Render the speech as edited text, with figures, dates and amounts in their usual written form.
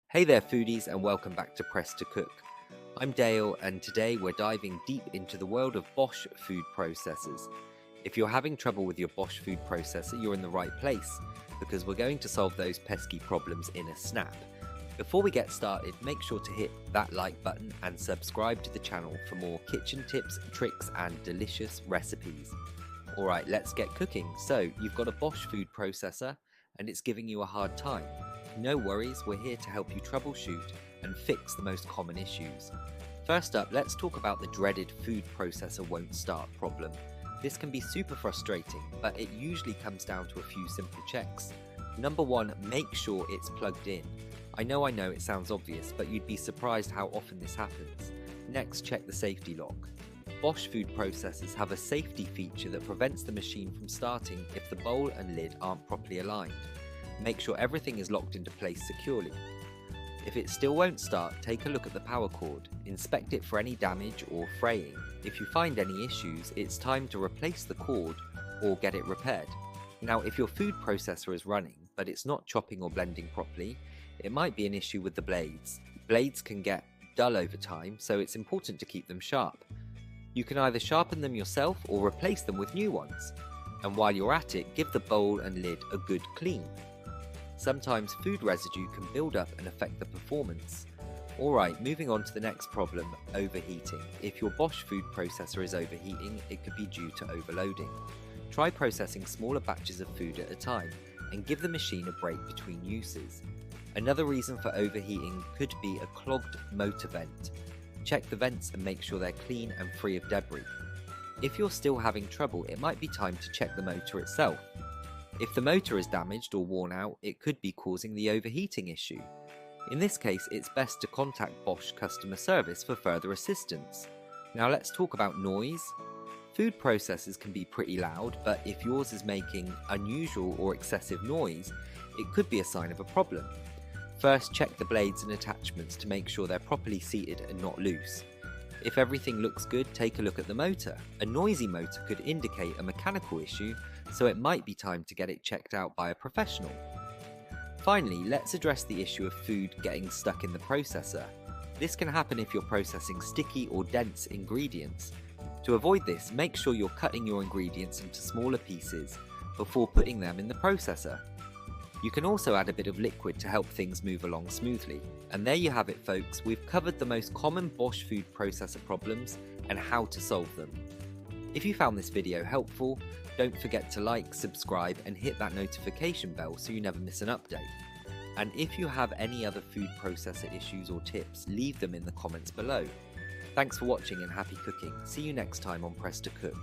Hey there foodies, and welcome back to Press to Cook. I'm Dale, and today we're diving deep into the world of Bosch food processors. If you're having trouble with your Bosch food processor, you're in the right place, because we're going to solve those pesky problems in a snap. Before we get started, make sure to hit that like button and subscribe to the channel for more kitchen tips, tricks and delicious recipes. Alright, let's get cooking. So, you've got a Bosch food processor and it's giving you a hard time. No worries, we're here to help you troubleshoot and fix the most common issues. First up, let's talk about the dreaded food processor won't start problem. This can be super frustrating, but it usually comes down to a few simple checks. Number one, make sure it's plugged in. I know it sounds obvious, but you'd be surprised how often this happens. Next, check the safety lock. Bosch food processors have a safety feature that prevents the machine from starting if the bowl and lid aren't properly aligned. Make sure everything is locked into place securely. If it still won't start, take a look at the power cord. Inspect it for any damage or fraying. If you find any issues, it's time to replace the cord or get it repaired. Now, if your food processor is running, but it's not chopping or blending properly, it might be an issue with the blades. Blades can get dull over time, so it's important to keep them sharp. You can either sharpen them yourself or replace them with new ones. And while you're at it, give the bowl and lid a good clean. Sometimes food residue can build up and affect the performance. Alright, moving on to the next problem, overheating. If your Bosch food processor is overheating, it could be due to overloading. Try processing smaller batches of food at a time and give the machine a break between uses. Another reason for overheating could be a clogged motor vent. Check the vents and make sure they're clean and free of debris. If you're still having trouble, it might be time to check the motor itself. If the motor is damaged or worn out, it could be causing the overheating issue. In this case, it's best to contact Bosch customer service for further assistance. Now let's talk about noise. Food processors can be pretty loud, but if yours is making unusual or excessive noise, it could be a sign of a problem. First, check the blades and attachments to make sure they're properly seated and not loose. If everything looks good, take a look at the motor. A noisy motor could indicate a mechanical issue, so it might be time to get it checked out by a professional. Finally, let's address the issue of food getting stuck in the processor. This can happen if you're processing sticky or dense ingredients. To avoid this, make sure you're cutting your ingredients into smaller pieces before putting them in the processor. You can also add a bit of liquid to help things move along smoothly. And there you have it folks, we've covered the most common Bosch food processor problems and how to solve them. If you found this video helpful, don't forget to like, subscribe and hit that notification bell so you never miss an update. And if you have any other food processor issues or tips, leave them in the comments below. Thanks for watching and happy cooking. See you next time on Press to Cook.